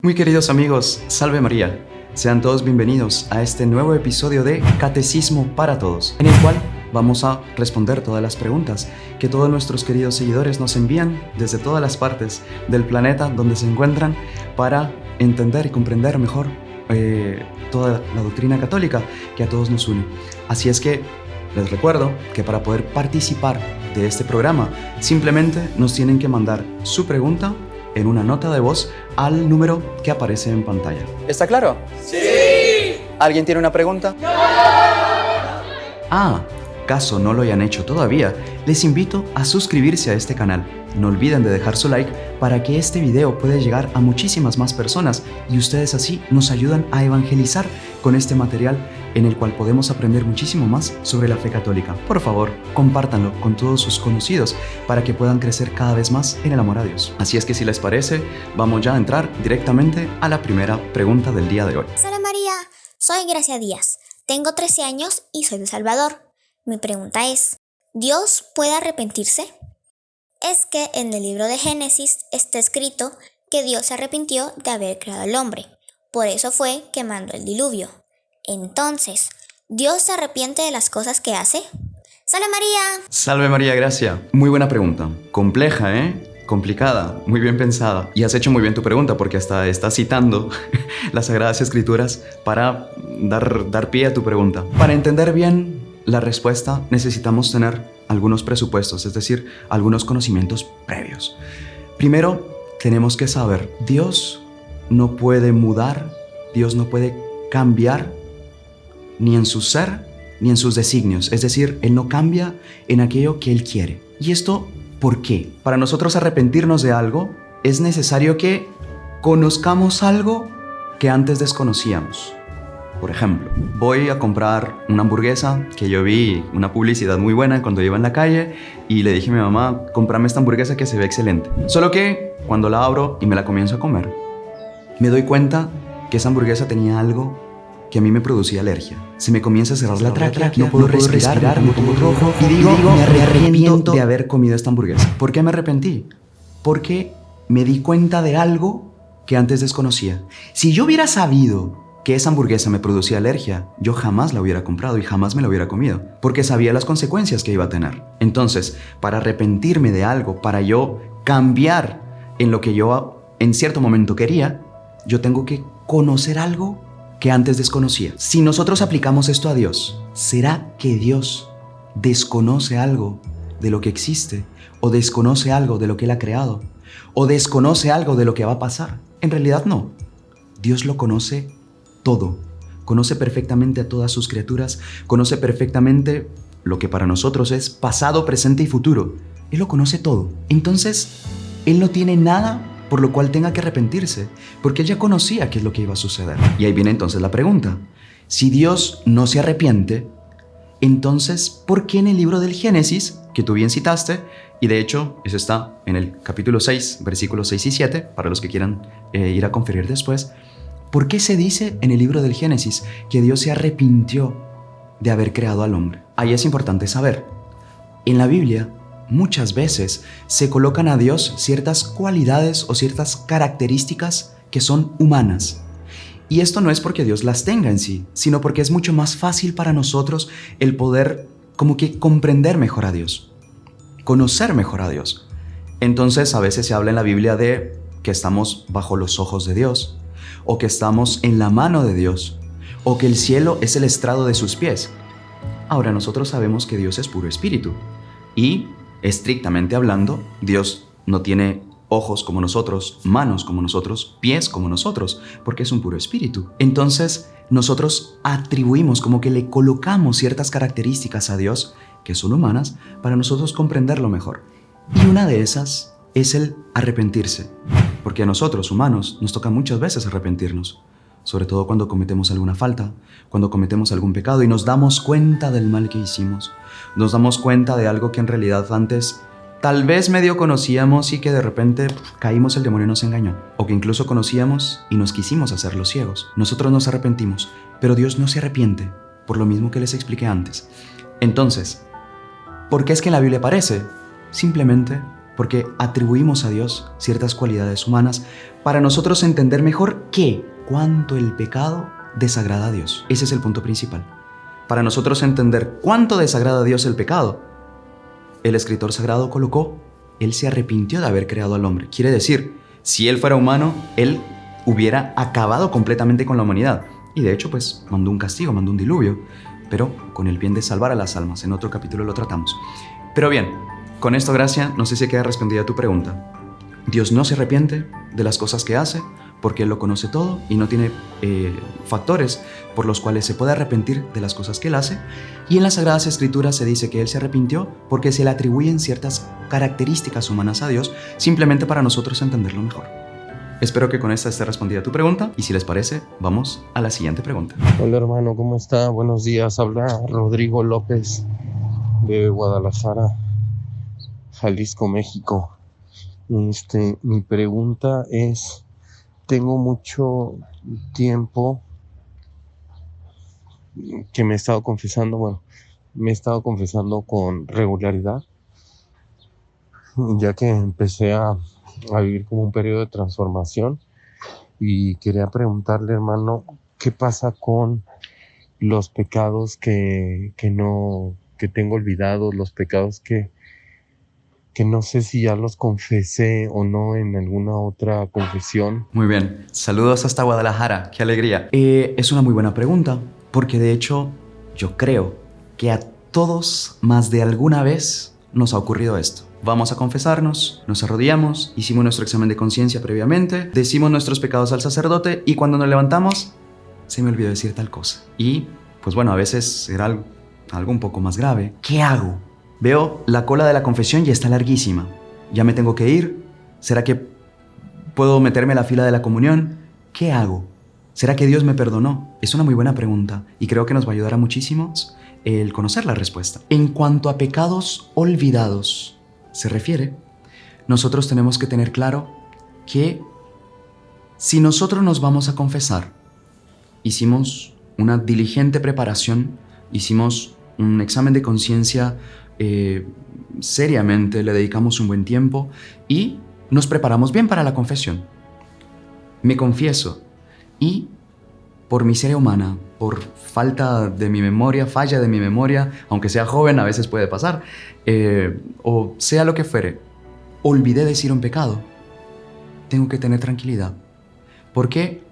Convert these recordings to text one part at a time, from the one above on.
Muy queridos amigos, Salve María. Sean todos bienvenidos a este nuevo episodio de Catecismo para Todos, en el cual vamos a responder todas las preguntas que todos nuestros queridos seguidores nos envían desde todas las partes del planeta donde se encuentran para entender y comprender mejor toda la doctrina católica que a todos nos une. Así es que les recuerdo que para poder participar de este programa simplemente nos tienen que mandar su pregunta en una nota de voz al número que aparece en pantalla. ¿Está claro? ¡Sí! ¿Alguien tiene una pregunta? ¡No! Caso no lo hayan hecho todavía, les invito a suscribirse a este canal. No olviden de dejar su like para que este video pueda llegar a muchísimas más personas y ustedes así nos ayudan a evangelizar con este material en el cual podemos aprender muchísimo más sobre la fe católica. Por favor, compártanlo con todos sus conocidos para que puedan crecer cada vez más en el amor a Dios. Así es que si les parece, vamos ya a entrar directamente a la primera pregunta del día de hoy. Sara María, soy Gracia Díaz, tengo 13 años y soy de Salvador. Mi pregunta es, ¿Dios puede arrepentirse? Es que en el libro de Génesis está escrito que Dios se arrepintió de haber creado al hombre. Por eso fue que mandó el diluvio. Entonces, ¿Dios se arrepiente de las cosas que hace? ¡Salve María! Salve María, Gracia. Muy buena pregunta. Compleja, complicada, muy bien pensada. Y has hecho muy bien tu pregunta porque hasta estás citando las Sagradas Escrituras para dar pie a tu pregunta. Para entender bien la respuesta necesitamos tener algunos presupuestos, es decir, algunos conocimientos previos. Primero, tenemos que saber, Dios no puede mudar, Dios no puede cambiar ni en su ser ni en sus designios, es decir, Él no cambia en aquello que Él quiere. ¿Y esto por qué? Para nosotros arrepentirnos de algo, es necesario que conozcamos algo que antes desconocíamos. Por ejemplo, voy a comprar una hamburguesa que yo vi una publicidad muy buena cuando iba en la calle y le dije a mi mamá, cómprame esta hamburguesa que se ve excelente. Solo que cuando la abro y me la comienzo a comer, me doy cuenta que esa hamburguesa tenía algo que a mí me producía alergia. Se me comienza a cerrar la tráquea, no puedo respirar, me pongo rojo y digo, me arrepiento de haber comido esta hamburguesa. ¿Por qué me arrepentí? Porque me di cuenta de algo que antes desconocía. Si yo hubiera sabido que esa hamburguesa me producía alergia, yo jamás la hubiera comprado y jamás me la hubiera comido, porque sabía las consecuencias que iba a tener. Entonces, para arrepentirme de algo, para yo cambiar en lo que yo en cierto momento quería, yo tengo que conocer algo que antes desconocía. Si nosotros aplicamos esto a Dios, ¿será que Dios desconoce algo de lo que existe? ¿O desconoce algo de lo que Él ha creado? ¿O desconoce algo de lo que va a pasar? En realidad no. Dios lo conoce todo. Conoce perfectamente a todas sus criaturas, conoce perfectamente lo que para nosotros es pasado, presente y futuro. Él lo conoce todo. Entonces, Él no tiene nada por lo cual tenga que arrepentirse, porque Él ya conocía qué es lo que iba a suceder. Y ahí viene entonces la pregunta. Si Dios no se arrepiente, entonces, ¿por qué en el libro del Génesis, que tú bien citaste, y de hecho, eso está en el capítulo 6, versículos 6 y 7, para los que quieran ir a conferir después, ¿por qué se dice en el libro del Génesis que Dios se arrepintió de haber creado al hombre? Ahí es importante saber. En la Biblia, muchas veces se colocan a Dios ciertas cualidades o ciertas características que son humanas. Y esto no es porque Dios las tenga en sí, sino porque es mucho más fácil para nosotros el poder como que comprender mejor a Dios, conocer mejor a Dios. Entonces a veces se habla en la Biblia de que estamos bajo los ojos de Dios, o que estamos en la mano de Dios, o que el cielo es el estrado de sus pies. Ahora nosotros sabemos que Dios es puro espíritu y, estrictamente hablando, Dios no tiene ojos como nosotros, manos como nosotros, pies como nosotros, porque es un puro espíritu. Entonces nosotros atribuimos, como que le colocamos ciertas características a Dios que son humanas para nosotros comprenderlo mejor. Y una de esas es el arrepentirse, porque a nosotros, humanos, nos toca muchas veces arrepentirnos, sobre todo cuando cometemos alguna falta, cuando cometemos algún pecado y nos damos cuenta del mal que hicimos, nos damos cuenta de algo que en realidad antes tal vez medio conocíamos y que de repente caímos, el demonio nos engañó, o que incluso conocíamos y nos quisimos hacer los ciegos. Nosotros nos arrepentimos, pero Dios no se arrepiente, por lo mismo que les expliqué antes. Entonces, ¿por qué es que en la Biblia aparece? Simplemente porque atribuimos a Dios ciertas cualidades humanas para nosotros entender mejor cuánto el pecado desagrada a Dios. Ese es el punto principal. Para nosotros entender cuánto desagrada a Dios el pecado, el escritor sagrado colocó: Él se arrepintió de haber creado al hombre. Quiere decir, si Él fuera humano, Él hubiera acabado completamente con la humanidad. Y de hecho, pues, mandó un castigo, mandó un diluvio, pero con el bien de salvar a las almas. En otro capítulo lo tratamos. Pero bien, con esto, Gracia, no sé si queda respondida tu pregunta. Dios no se arrepiente de las cosas que hace porque Él lo conoce todo y no tiene factores por los cuales se puede arrepentir de las cosas que Él hace. Y en las Sagradas Escrituras se dice que Él se arrepintió porque se le atribuyen ciertas características humanas a Dios, simplemente para nosotros entenderlo mejor. Espero que con esta esté respondida tu pregunta y si les parece, vamos a la siguiente pregunta. Hola hermano, ¿cómo está? Buenos días, habla Rodrigo López de Guadalajara, Jalisco, México. Mi pregunta es, tengo mucho tiempo que me he estado confesando, me he estado confesando con regularidad, ya que empecé a vivir como un periodo de transformación y quería preguntarle, hermano, ¿qué pasa con los pecados que tengo olvidados, los pecados que no sé si ya los confesé o no en alguna otra confesión? Muy bien, saludos hasta Guadalajara, qué alegría. Es una muy buena pregunta, porque de hecho yo creo que a todos más de alguna vez nos ha ocurrido esto. Vamos a confesarnos, nos arrodillamos, hicimos nuestro examen de conciencia previamente, decimos nuestros pecados al sacerdote y cuando nos levantamos, se me olvidó decir tal cosa. Y pues bueno, a veces era algo un poco más grave. ¿Qué hago? Veo la cola de la confesión y está larguísima. Ya me tengo que ir. ¿Será que puedo meterme a la fila de la comunión? ¿Qué hago? ¿Será que Dios me perdonó? Es una muy buena pregunta y creo que nos va a ayudar a muchísimos el conocer la respuesta. En cuanto a pecados olvidados se refiere, nosotros tenemos que tener claro que si nosotros nos vamos a confesar, hicimos una diligente preparación, hicimos un examen de conciencia seriamente, le dedicamos un buen tiempo y nos preparamos bien para la confesión. Me confieso y por miseria humana, por falta de mi memoria, falla de mi memoria, aunque sea joven, a veces puede pasar, o sea lo que fuere, olvidé decir un pecado, tengo que tener tranquilidad, porque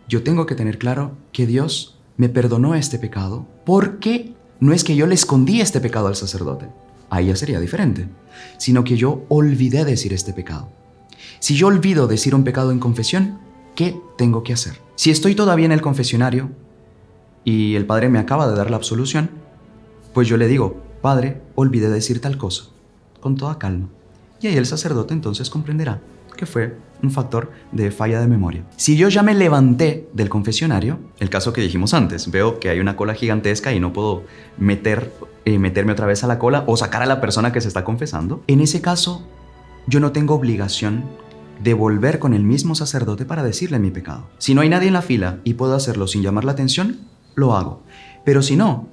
yo tengo que tener claro que Dios me perdonó este pecado, porque no es que yo le escondí este pecado al sacerdote, ahí ya sería diferente, sino que yo olvidé decir este pecado. Si yo olvido decir un pecado en confesión, ¿qué tengo que hacer? Si estoy todavía en el confesionario y el padre me acaba de dar la absolución, pues yo le digo: Padre, olvidé decir tal cosa, con toda calma. Y ahí el sacerdote entonces comprenderá que fue un factor de falla de memoria. Si yo ya me levanté del confesionario, el caso que dijimos antes, veo que hay una cola gigantesca y no puedo meterme otra vez a la cola o sacar a la persona que se está confesando, en ese caso yo no tengo obligación de volver con el mismo sacerdote para decirle mi pecado. Si no hay nadie en la fila y puedo hacerlo sin llamar la atención, lo hago. Pero si no,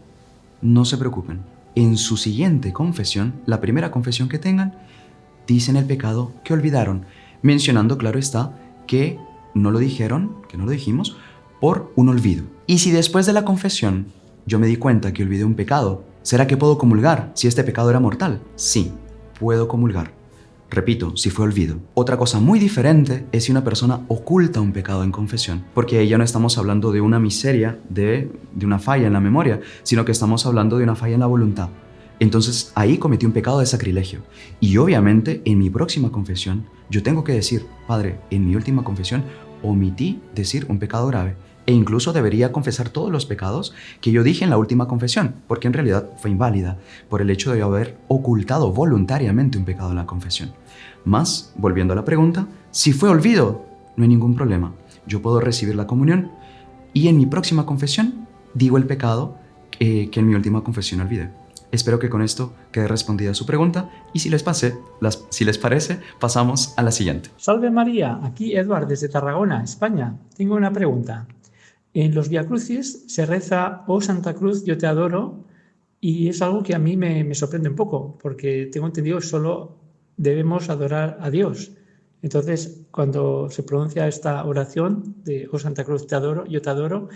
no se preocupen. En su siguiente confesión, la primera confesión que tengan, dicen el pecado que olvidaron, mencionando, claro está, que no lo dijeron, que no lo dijimos, por un olvido. Y si después de la confesión yo me di cuenta que olvidé un pecado, ¿será que puedo comulgar si este pecado era mortal? Sí, puedo comulgar. Repito, si fue olvido. Otra cosa muy diferente es si una persona oculta un pecado en confesión, porque ahí ya no estamos hablando de una miseria, de una falla en la memoria, sino que estamos hablando de una falla en la voluntad. Entonces ahí cometí un pecado de sacrilegio. Y obviamente en mi próxima confesión yo tengo que decir: Padre, en mi última confesión omití decir un pecado grave. E incluso debería confesar todos los pecados que yo dije en la última confesión, porque en realidad fue inválida por el hecho de haber ocultado voluntariamente un pecado en la confesión. Más, volviendo a la pregunta, si fue olvido, no hay ningún problema. Yo puedo recibir la comunión y en mi próxima confesión digo el pecado que en mi última confesión olvidé. Espero que con esto quede respondida su pregunta y si les parece, pasamos a la siguiente. Salve María, aquí Eduard desde Tarragona, España. Tengo una pregunta. En los Vía Crucis se reza: Oh Santa Cruz, yo te adoro, y es algo que a mí me sorprende un poco, porque tengo entendido que solo debemos adorar a Dios. Entonces, cuando se pronuncia esta oración de "Oh Santa Cruz, te adoro, yo te adoro",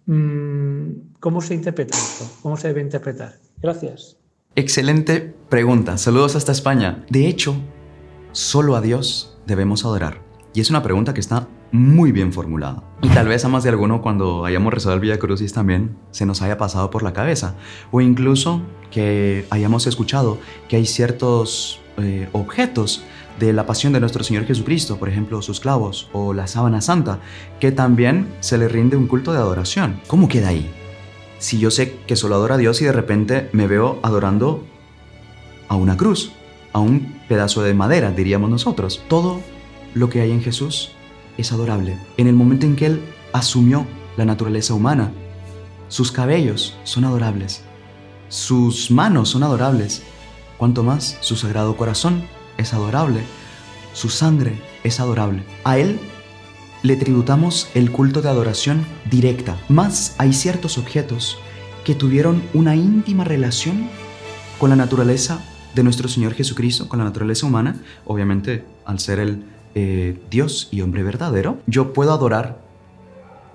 ¿cómo se interpreta esto? ¿Cómo se debe interpretar? Gracias. Excelente pregunta. Saludos hasta España. De hecho, solo a Dios debemos adorar. Y es una pregunta que está muy bien formulada. Y tal vez a más de alguno, cuando hayamos rezado el Vía Crucis, también se nos haya pasado por la cabeza. O incluso que hayamos escuchado que hay ciertos objetos de la pasión de nuestro Señor Jesucristo, por ejemplo, sus clavos o la sábana santa, que también se le rinde un culto de adoración. ¿Cómo queda ahí? Si yo sé que solo adoro a Dios y de repente me veo adorando a una cruz, a un pedazo de madera, diríamos nosotros. Todo lo que hay en Jesús es adorable. En el momento en que Él asumió la naturaleza humana, sus cabellos son adorables, sus manos son adorables, cuanto más su sagrado corazón es adorable, su sangre es adorable. A Él le tributamos el culto de adoración directa. Más hay ciertos objetos que tuvieron una íntima relación con la naturaleza de nuestro Señor Jesucristo, con la naturaleza humana. Obviamente, al ser el Dios y hombre verdadero, yo puedo adorar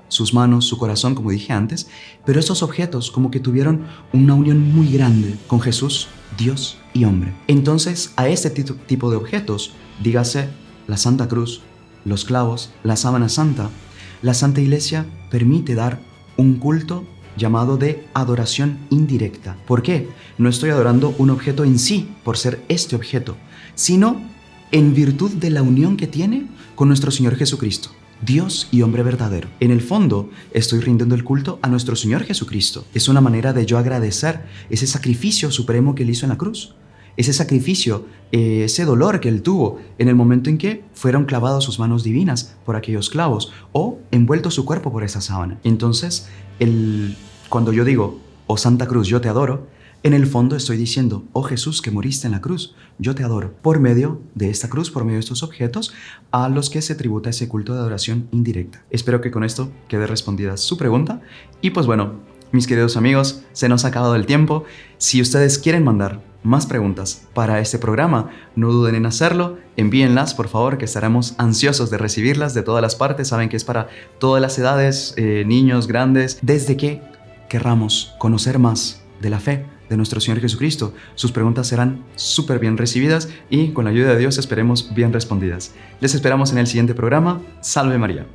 sus manos, su corazón, como dije antes, pero estos objetos como que tuvieron una unión muy grande con Jesús, Dios y hombre. Entonces, a este tipo de objetos, dígase la Santa Cruz, los clavos, la sábana santa, la Santa Iglesia permite dar un culto llamado de adoración indirecta. ¿Por qué? No estoy adorando un objeto en sí por ser este objeto, sino en virtud de la unión que tiene con nuestro Señor Jesucristo, Dios y hombre verdadero. En el fondo, estoy rindiendo el culto a nuestro Señor Jesucristo. Es una manera de yo agradecer ese sacrificio supremo que Él hizo en la cruz. Ese sacrificio, ese dolor que Él tuvo en el momento en que fueron clavados sus manos divinas por aquellos clavos o envuelto su cuerpo por esa sábana. Entonces, cuando yo digo, oh Santa Cruz, yo te adoro, en el fondo estoy diciendo, oh Jesús que moriste en la cruz, yo te adoro. Por medio de esta cruz, por medio de estos objetos a los que se tributa ese culto de adoración indirecta. Espero que con esto quede respondida su pregunta. Y pues bueno, mis queridos amigos, se nos ha acabado el tiempo. Si ustedes quieren mandar más preguntas para este programa, no duden en hacerlo. Envíenlas, por favor, que estaremos ansiosos de recibirlas de todas las partes. Saben que es para todas las edades, niños, grandes. Desde que querramos conocer más de la fe de nuestro Señor Jesucristo, sus preguntas serán súper bien recibidas y con la ayuda de Dios esperemos bien respondidas. Les esperamos en el siguiente programa. Salve María.